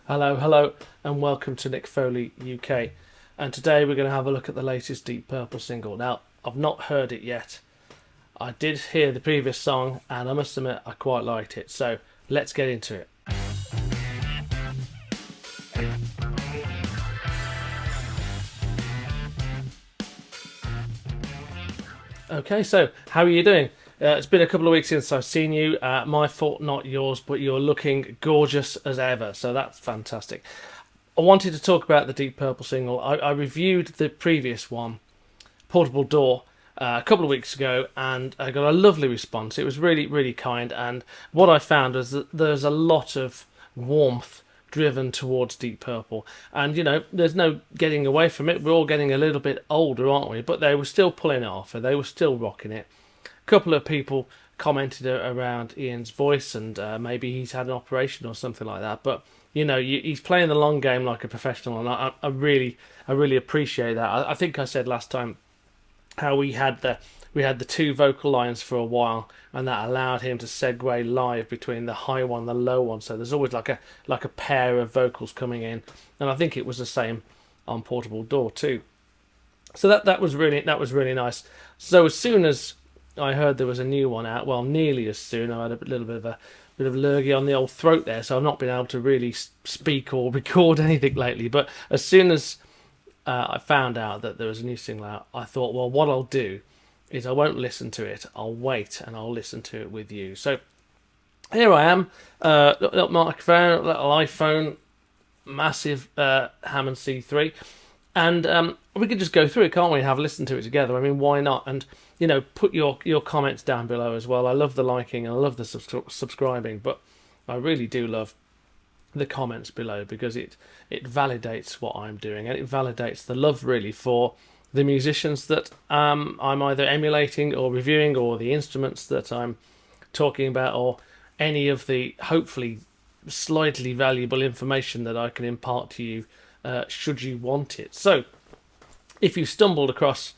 Hello, hello, and welcome to Nick Foley UK. And today we're going to have a look at the latest Deep Purple single. Now, I've not heard it yet. I did hear the previous song, and I must admit I quite liked it. So let's get into it. Okay, so how are you doing? It's been a couple of weeks since I've seen you. My fault, not yours, but you're looking gorgeous as ever. So that's fantastic. I wanted to talk about the Deep Purple single. I reviewed the previous one, Portable Door, a couple of weeks ago, and I got a lovely response. It was really, really kind, and what I found was that there's a lot of warmth driven towards Deep Purple, and there's no getting away from it. We're all getting a little bit older, aren't we? But they were still pulling it off, and they were still rocking it. A couple of people commented around Ian's voice, and maybe he's had an operation or something like that, but he's playing the long game like a professional, and I really appreciate that. I think I said last time how we had the two vocal lines for a while, and that allowed him to segue live between the high one and the low one. So there's always like a pair of vocals coming in, and I think it was the same on Portable Door too. So that was really nice. So as soon as I heard there was a new one out, well, nearly as soon, I had a little bit of lurgy on the old throat there, so I've not been able to really speak or record anything lately. But as soon as I found out that there was a new single out, I thought, well, what I'll do is I won't listen to it. I'll wait and I'll listen to it with you. So here I am, little microphone, little iPhone, massive Hammond C3, and we could just go through it, can't we? Have a listen to it together. I mean, why not? And put your comments down below as well. I love the liking and I love the subscribing, but I really do love the comments below because it validates what I'm doing, and it validates the love really for the musicians that I'm either emulating or reviewing, or the instruments that I'm talking about, or any of the hopefully slightly valuable information that I can impart to you should you want it. So if you stumbled across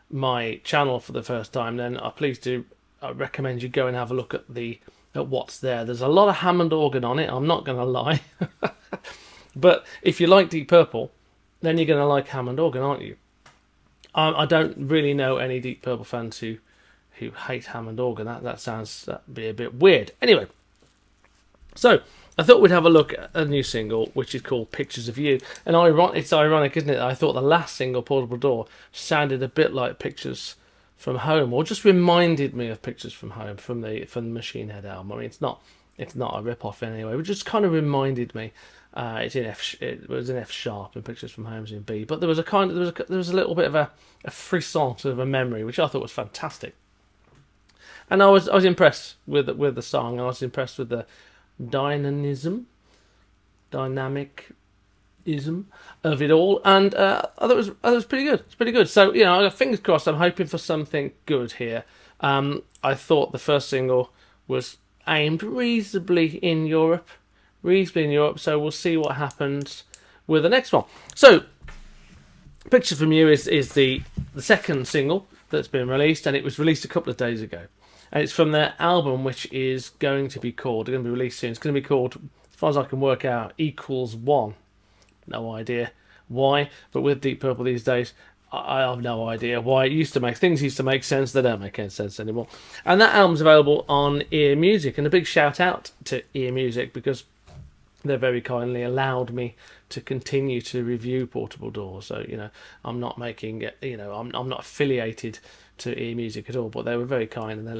my channel for the first time, then please do recommend you go and have a look at what's there. There's a lot of Hammond organ on it, I'm not going to lie. But if you like Deep Purple, then you're going to like Hammond organ, aren't you? I don't really know any Deep Purple fans who hate Hammond organ. That'd be a bit weird. Anyway, so I thought we'd have a look at a new single, which is called Pictures of You. And it's ironic, isn't it? I thought the last single, Portable Door, sounded a bit like Pictures from Home, or just reminded me of Pictures from Home from the Machine Head album. I mean, it's not a rip-off anyway. It just kind of reminded me. It was in F sharp, and Pictures from Home's in B. But there was a little bit of a frisson, sort of a memory, which I thought was fantastic. And I was impressed with the song. I was impressed with the dynamism of it all, and I thought it was pretty good. It's pretty good. So fingers crossed. I'm hoping for something good here. I thought the first single was aimed reasonably in Europe. So we'll see what happens with the next one. So, Picture from You is the second single that's been released, and it was released a couple of days ago. And it's from their album, which is going to be released soon. It's going to be called, as far as I can work out, Equals One. No idea why, but with Deep Purple these days, I have no idea why. Things used to make sense. They don't make any sense anymore. And that album's available on Ear Music, and a big shout out to Ear Music because they very kindly allowed me to continue to review Portable Door. So I'm not making it. I'm not affiliated to Ear Music at all, but they were very kind and they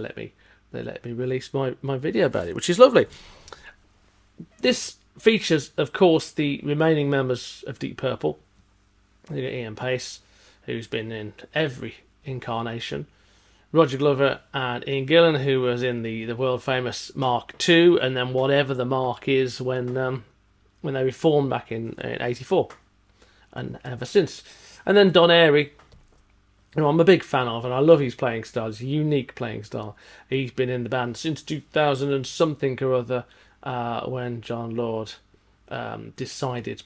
let me release my video about it, which is lovely. This features, of course, the remaining members of Deep Purple. You got Ian Pace, who's been in every incarnation, Roger Glover and Ian Gillan, who was in the world famous Mark II, and then whatever the Mark is when they reformed back in '84, and ever since. And then Don Airey, who I'm a big fan of, and I love his playing style. It's a unique playing style. He's been in the band since 2000 and something or other, when John Lord decided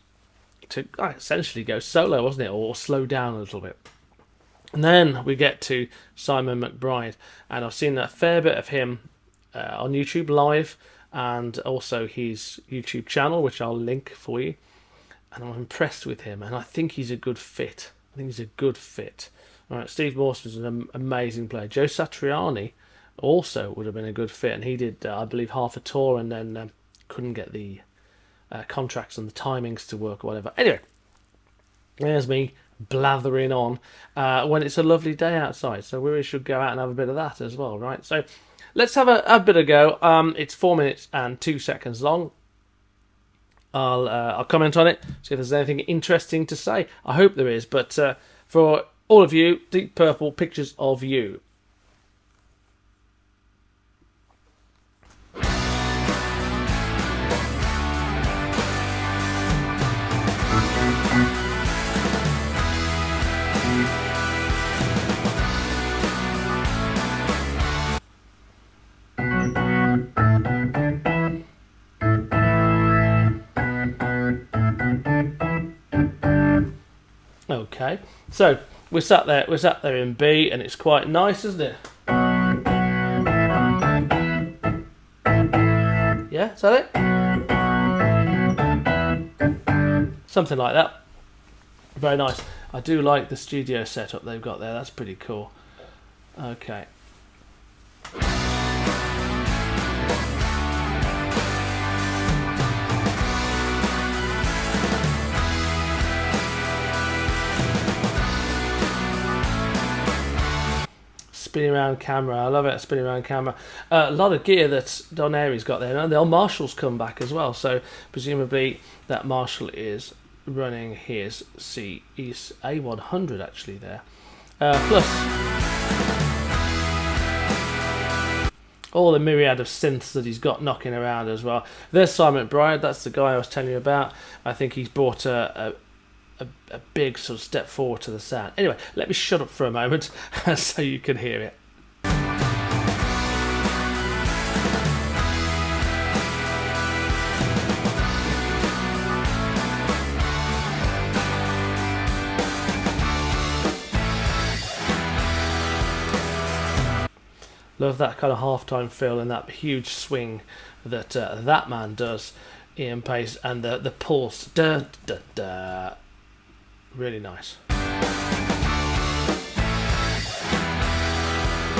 to essentially go solo, wasn't it, or slow down a little bit. And then we get to Simon McBride, and I've seen a fair bit of him on YouTube live, and also his YouTube channel, which I'll link for you. And I'm impressed with him, and I think he's a good fit. All right, Steve Mawson's an amazing player. Joe Satriani also would have been a good fit, and he did, I believe, half a tour and then couldn't get the contracts and the timings to work or whatever. Anyway, there's me blathering on when it's a lovely day outside, so we really should go out and have a bit of that as well, right? So let's have a bit of go. It's 4 minutes and 2 seconds long. I'll comment on it, see if there's anything interesting to say. I hope there is, but for all of you, Deep Purple, Pictures of You. Okay, so we're sat there in B, and it's quite nice, isn't it? Yeah, is that it? Something like that. Very nice. I do like the studio setup they've got there. That's pretty cool. Okay. Spinning around camera, I love it. Spinning around camera. A lot of gear that Don Airy's got there. And the old Marshall's come back as well, so presumably that Marshall is running his he's A100 actually there. Plus all the myriad of synths that he's got knocking around as well. There's Simon McBride. That's the guy I was telling you about. I think he's brought a big sort of step forward to the sound. Anyway, let me shut up for a moment so you can hear it. Love that kind of halftime feel and that huge swing that that man does, Ian Pace, and the pulse. Da, da, da. Really nice.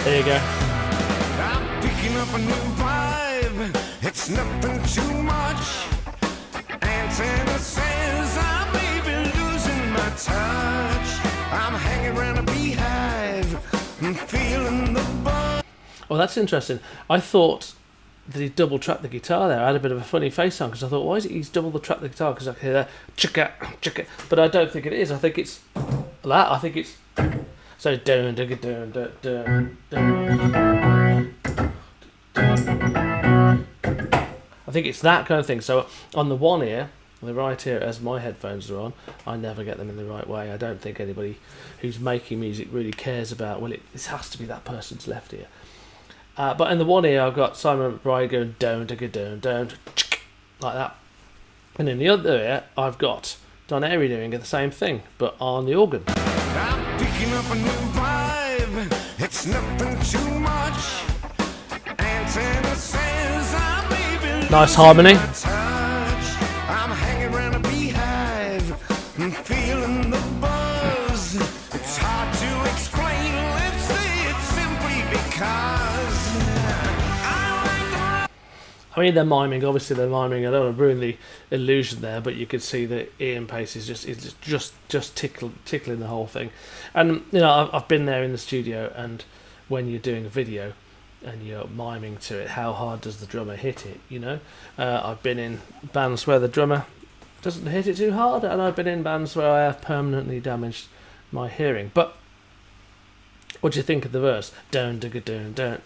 There you go. I'm picking up a new vibe. It's nothing too much. Antenna says I may be losing my touch. I'm hanging around a beehive. I'm feeling the buzz. Oh, that's interesting. I thought that he double tracked the guitar there. I had a bit of a funny face on because I thought, why is it he's double tracked the guitar? Because I can hear that chicka, chicka. But I don't think it is. I think it's that. I think it's so dun dun dun dun dun dun. I think it's that kind of thing. So on the one ear, the right ear, as my headphones are on, I never get them in the right way. I don't think anybody who's making music really cares about, well, this has to be that person's left ear. But in the one ear, I've got Simon McBride going down, like that. And in the other ear, I've got Don Airy doing the same thing, but on the organ. I'm picking up a new vibe. It's nothing too much. Antenna says I may be nice harmony. I'm hanging around a beehive. I'm feeling the buzz. It's hard to explain. Let's say it's simply because I mean, they're miming. Obviously, they're miming. I don't want to ruin the illusion there, but you could see that Ian Pace is just tickling the whole thing. And you know, I've been there in the studio, and when you're doing a video and you're miming to it, how hard does the drummer hit it? You know, I've been in bands where the drummer doesn't hit it too hard, and I've been in bands where I have permanently damaged my hearing. But what do you think of the verse? Down, digga, down, down.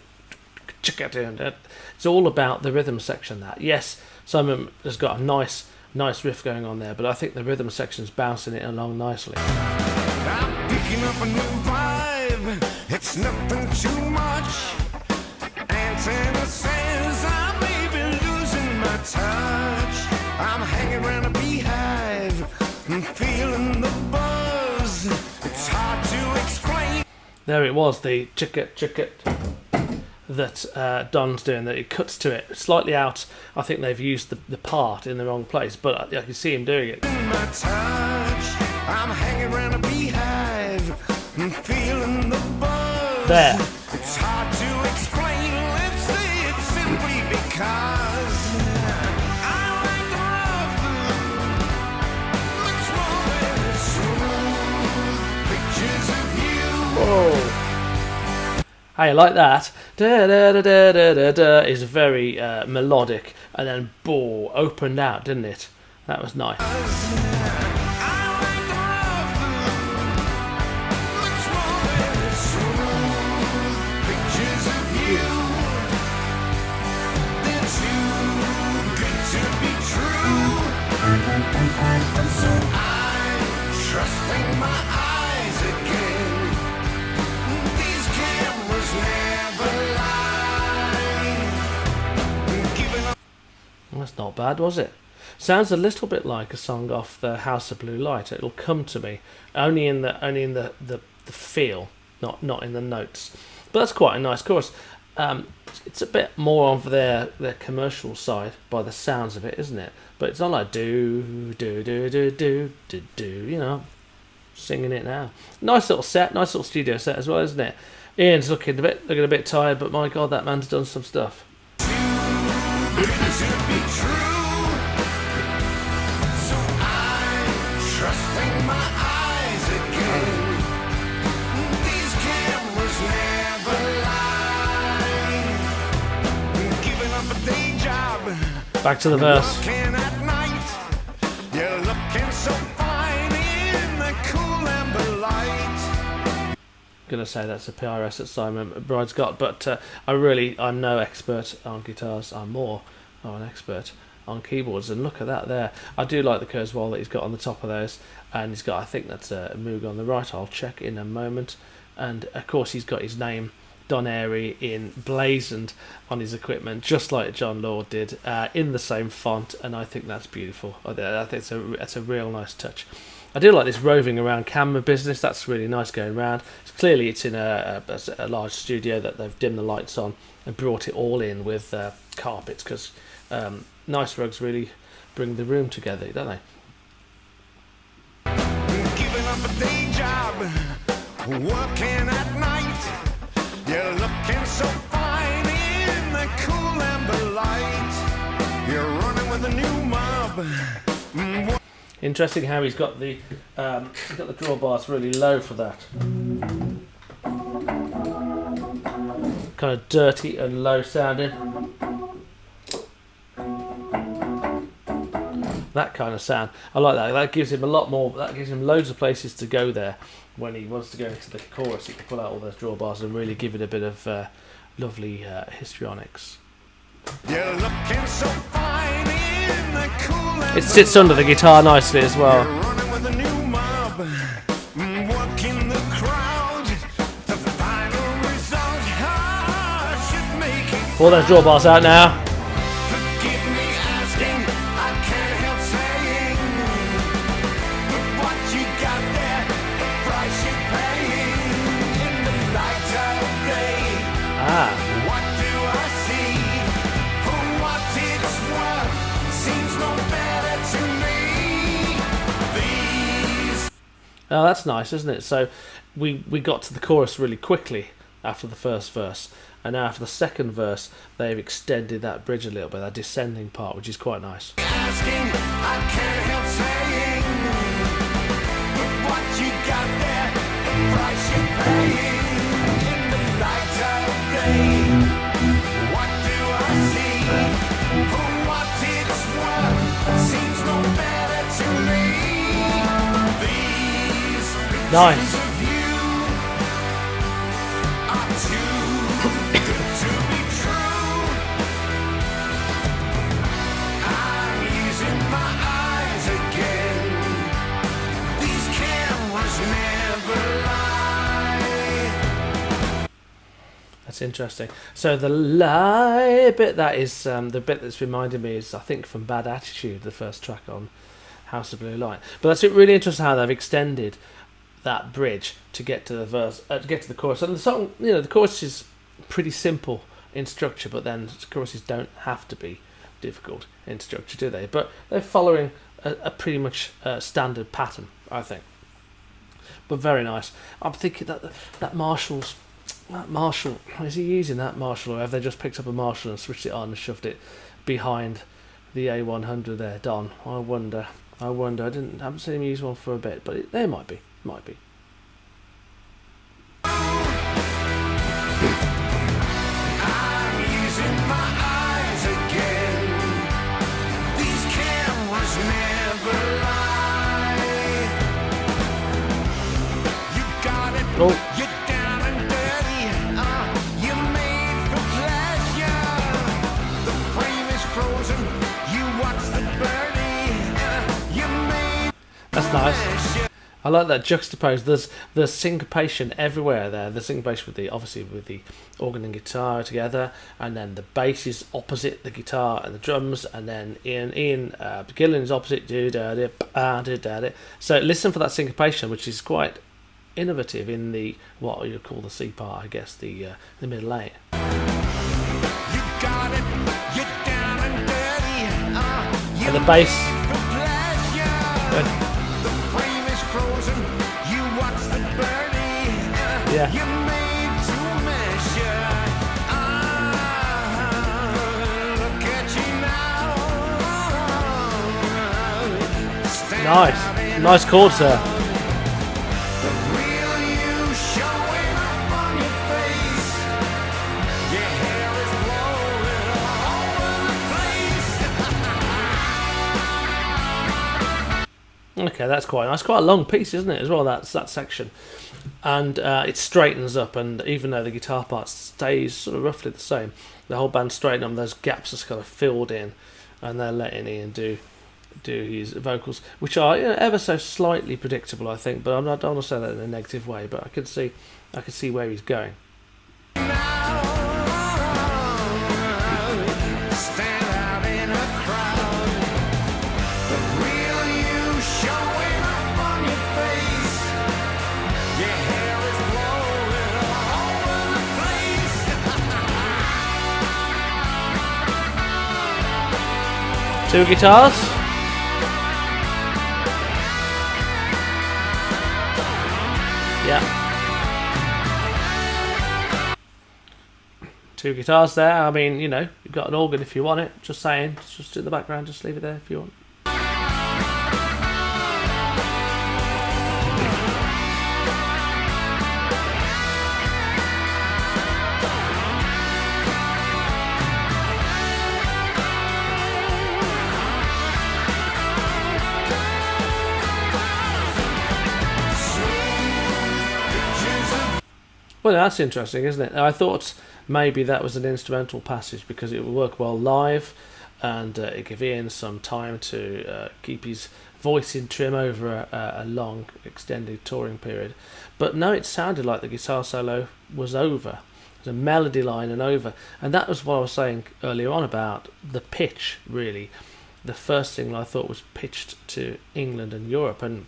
It's all about the rhythm section. That yes, Simon has got a nice riff going on there, but I think the rhythm section's bouncing it along nicely. I'm picking up a new vibe. It's nothing too much. Antenna says I may be losing my touch. I'm hanging around a beehive. I'm feeling the buzz. It's hard to explain. There it was, the chicka chicka. that Don's doing, that it cuts to it slightly out. I think they've used the part in the wrong place, but I can see him doing it. My touch, I'm hanging around a beehive, I'm feeling the buzz. There. It's hard to explain, let's say it's simply because I like the rough, much more than smooth pictures of you. Oh. Hey, like that. Da da da da da da da is very melodic, and then opened out, didn't it? That was nice. That's not bad, was it? Sounds a little bit like a song off the House of Blue Light. It'll come to me only in the feel, not in the notes. But that's quite a nice chorus. It's a bit more of their commercial side by the sounds of it, isn't it? But it's not like do do do do do do do. You know, singing it now. Nice little set, nice little studio set as well, isn't it? Ian's looking a bit tired, but my God, that man's done some stuff. Back to the verse. Gonna say that's a PRS that Simon McBride's got, but I'm no expert on guitars. I'm more of an expert on keyboards, and look at that there. I do like the Kurzweil that he's got on the top of those, and he's got, I think that's a Moog on the right. I'll check in a moment. And of course he's got his name Don Airy in blazoned on his equipment, just like John Lord did, in the same font, and I think that's beautiful. I think it's a real nice touch. I do like this roving around camera business. That's really nice going around. Clearly it's in a large studio that they've dimmed the lights on and brought it all in with carpets, because nice rugs really bring the room together, don't they? Giving up a day job, working at night. You're looking so fine in the cool amber light. You're running with a new mob. Interesting how he's got the drawbars really low for that. Kind of dirty and low sounding. That kind of sound. I like that. That gives him a lot more. That gives him loads of places to go there when he wants to go into the chorus. He can pull out all those drawbars and really give it a bit of lovely histrionics. You're looking so fine in the cool. It sits under the guitar nicely as well. You're running with a new mob, working the crowd. The final result should make it. All those drawbars out now. Forgive me asking, I can't help saying, but what you got there, the price you're paying in the light of day. Ah. What do I see? For what it's worth, seems no better to me. These. Oh, that's nice, isn't it? So we got to the chorus really quickly after the first verse, and now after the second verse they've extended that bridge a little bit, that descending part, which is quite nice. Asking, I can't help saying, but what you got there, the price you're paying in the light of day. What do I see? For what it's worth, seems no better to me. These pictures Nice. of you are too good to be true. I'm using my eyes again. These cameras never lie. That's interesting. So the lie bit, that is the bit that's reminded me is, I think, from Bad Attitude, the first track on House of Blue Light. But that's really interesting how they've extended that bridge to get to the verse, to get to the chorus. And the song, the chorus is pretty simple in structure, but then choruses don't have to be difficult in structure, do they? But they're following a pretty much standard pattern, I think. But very nice. I'm thinking that Marshall, is he using that Marshall, or have they just picked up a Marshall and switched it on and shoved it behind the A100 there, Don? I wonder. I haven't seen him use one for a bit, but there might be. I'm using my eyes again. These cameras never lie. You got it. Oh. You're down and dirty. You're made for pleasure. The frame is frozen. You watch the birdie. You're made. That's nice. I like that juxtaposed. There's syncopation everywhere there. There's syncopation with the organ and guitar together, and then the bass is opposite the guitar and the drums, and then Ian Gillan is opposite. So listen for that syncopation, which is quite innovative in the what you call the C part, I guess, the middle eight. You got it. You're down and dirty. And the bass. Good. Frozen, you watch the birdie. Yeah. You're made to measure. Look at you now. Nice chord, sir. The real you showing up on your face. Your hair is blowing all over the place. Okay, that's quite nice. Quite a long piece, isn't it, as well, that section. And it straightens up, and even though the guitar part stays sort of roughly the same, the whole band straighten up, those gaps are kind of filled in, and they're letting Ian do his vocals, which are ever so slightly predictable, I think, but I don't want to say that in a negative way, but I can see where he's going. Stand out in a crowd. The real you showing up on your face. Your hair is blowing all over the place. Two guitars. Yeah. Two guitars there. I mean, you've got an organ if you want it. Just saying. It's just in the background. Just leave it there if you want. Well, that's interesting, isn't it? I thought maybe that was an instrumental passage because it would work well live, and it gave Ian some time to keep his voice in trim over a long, extended touring period. But no, it sounded like the guitar solo was over. It was a melody line and over. And that was what I was saying earlier on about the pitch, really. The first single I thought was pitched to England and Europe, and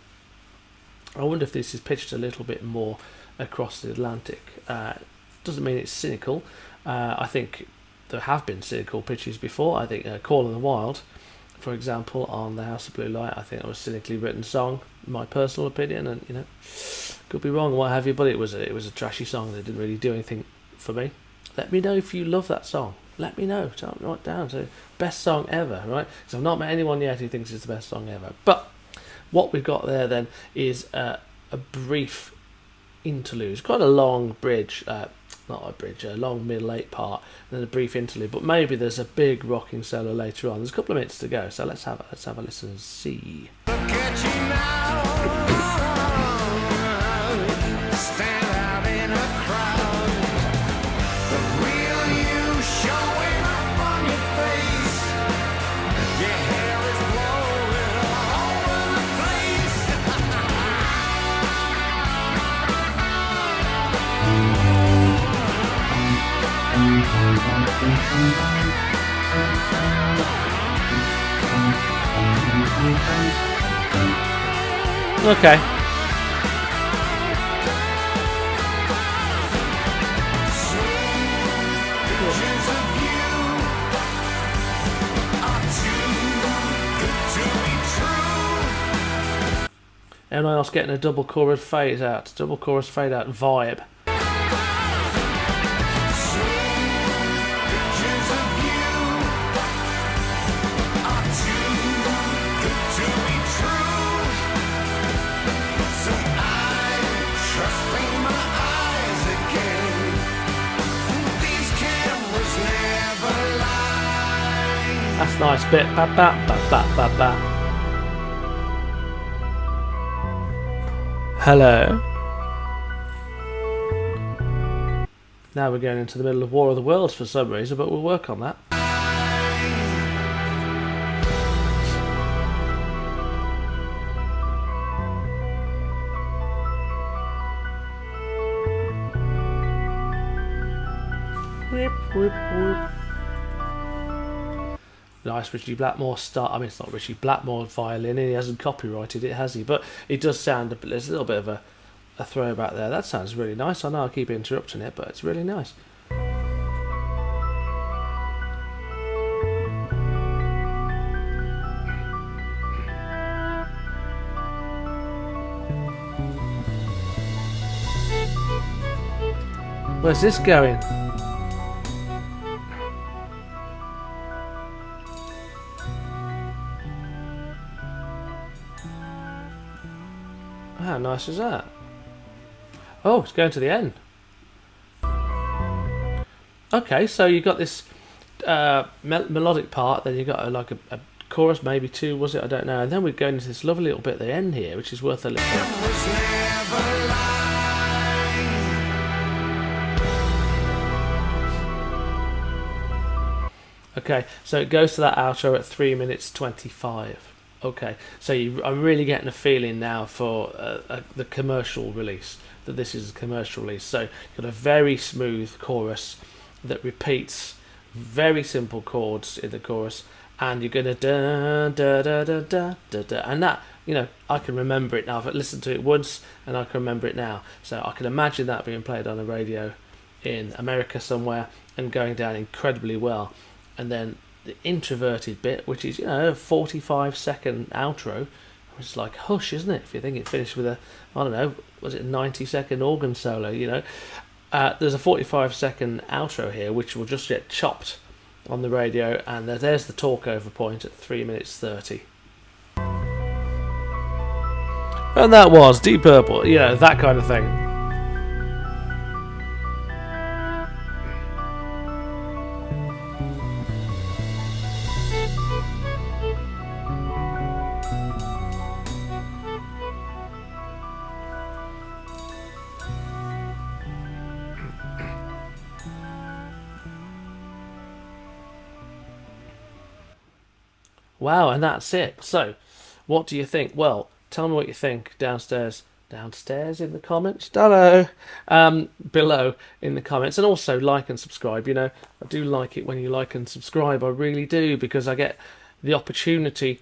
I wonder if this is pitched a little bit more across the Atlantic. Doesn't mean it's cynical. I think there have been cynical pitches before. I think Call of the Wild, for example, on the House of Blue Light, I think that was a cynically written song, in my personal opinion, and could be wrong, what have you, but it was a trashy song that didn't really do anything for me. Let me know if you love that song. Let me know. Write down to best song ever, right? Because I've not met anyone yet who thinks it's the best song ever. But what we've got there then is a brief interlude. It's quite a long bridge, a long middle eight part, and then a brief interlude. But maybe there's a big rocking solo later on. There's a couple of minutes to go, so let's have a listen and see. Look at you now. Stand out in a crowd. The real you showing up on your face. Your hair is blowing all over the place. Okay. Anyone else getting a double chorus fade out vibe? Pictures of you are too good to be true. So I'm trusting my eyes again. These cameras never lie. That's a nice bit. Ba ba ba ba ba ba. Hello. Now we're going into the middle of War of the Worlds for some reason, but we'll work on that. Whip, whip, whip. Nice Richie Blackmore start. I mean, it's not Richie Blackmore violin, and he hasn't copyrighted it, has he? But it does sound there's a little bit of a throwback there. That sounds really nice. I know I keep interrupting it, but it's really nice. Where's this going? How nice is that? Oh, it's going to the end. Okay, so you got this melodic part, then you got like a chorus, maybe two, was it? I don't know. And then we're going into this lovely little bit at the end here, which is worth a listen. Okay, so it goes to that outro at 3 minutes 25. Okay, so I'm really getting a feeling now for the commercial release, that this is a commercial release. So you've got a very smooth chorus that repeats very simple chords in the chorus, and you're going to da da da da da da da, and that, you know, I can remember it now. I've listened to it once and I can remember it now. So I can imagine that being played on the radio in America somewhere and going down incredibly well. And then the introverted bit, which is, you know, a 45-second outro, which is like Hush, isn't it? If you think it finished with a, I don't know, was it a 90-second organ solo, you know? There's a 45-second outro here, which will just get chopped on the radio, and there's the talk over point at 3 minutes 30. And that was Deep Purple, you know, that kind of thing. Wow, and that's it. So, what do you think? Well, tell me what you think downstairs in the comments. Hello, below in the comments, and also like and subscribe. You know, I do like it when you like and subscribe. I really do, because I get the opportunity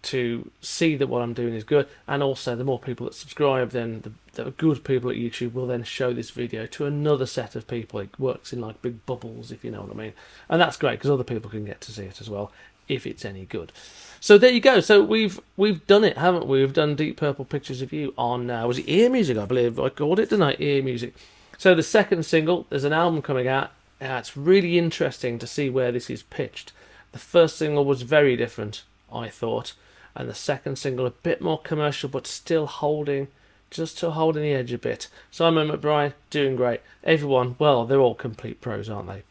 to see that what I'm doing is good, and also the more people that subscribe, then the good people at YouTube will then show this video to another set of people. It works in like big bubbles, if you know what I mean, and that's great because other people can get to see it as well, if it's any good. So there you go. So we've done it, haven't we? We've done Deep Purple Pictures of You on was it Ear Music? I believe I called it, didn't I? Ear Music. So the second single, there's an album coming out. It's really interesting to see where this is pitched. The first single was very different, I thought, and the second single a bit more commercial, but still holding the edge a bit. Simon McBride doing great. Everyone, well, they're all complete pros, aren't they?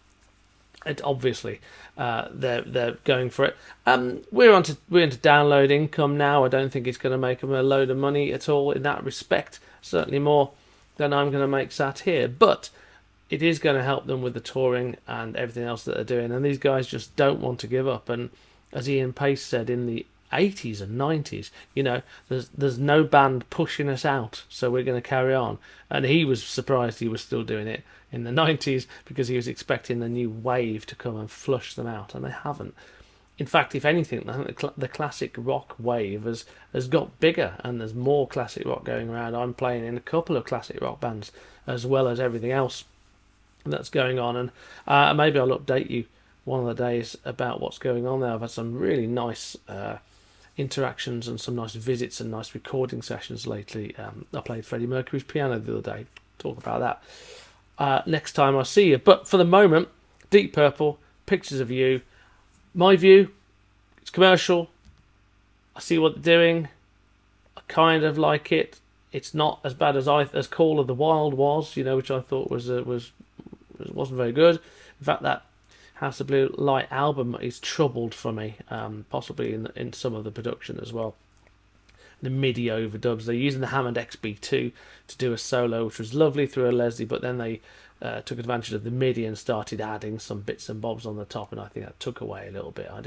And obviously, they're going for it. We're into download income now. I don't think it's going to make them a load of money at all in that respect. Certainly more than I'm going to make sat here. But it is going to help them with the touring and everything else that they're doing. And these guys just don't want to give up. And as Ian Pace said in the 80s and 90s, you know, there's no band pushing us out, so we're going to carry on. And he was surprised he was still doing it in the 90s, because he was expecting the new wave to come and flush them out, and they haven't. In fact, if anything, I think the classic rock wave has got bigger, and there's more classic rock going around. I'm playing in a couple of classic rock bands, as well as everything else that's going on, and maybe I'll update you one of the days about what's going on there. I've had some really nice interactions and some nice visits and nice recording sessions lately. I played Freddie Mercury's piano the other day. Talk about that next time I see you. But for the moment, Deep Purple, Pictures of You. My view, it's commercial. I see what they're doing. I kind of like it. It's not as bad as Call of the Wild was, which I thought wasn't very good. In fact, that House of Blue Light album is troubled for me, possibly in some of the production as well. The MIDI overdubs. They're using the Hammond XB2 to do a solo, which was lovely through a Leslie, but then they took advantage of the MIDI and started adding some bits and bobs on the top, and I think that took away a little bit. I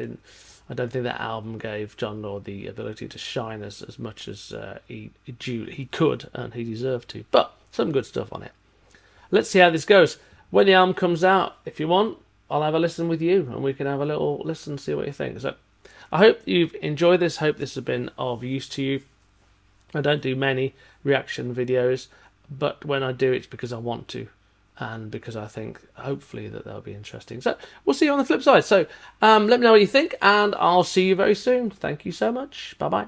don't think that album gave John Lord the ability to shine as much as he could and he deserved to. But some good stuff on it. Let's see how this goes. When the album comes out, if you want, I'll have a listen with you and we can have a little listen, see what you think. So I hope you've enjoyed this. Hope this has been of use to you. I don't do many reaction videos, but when I do, it's because I want to and because I think hopefully that they'll be interesting. So we'll see you on the flip side. So let me know what you think and I'll see you very soon. Thank you so much. Bye bye.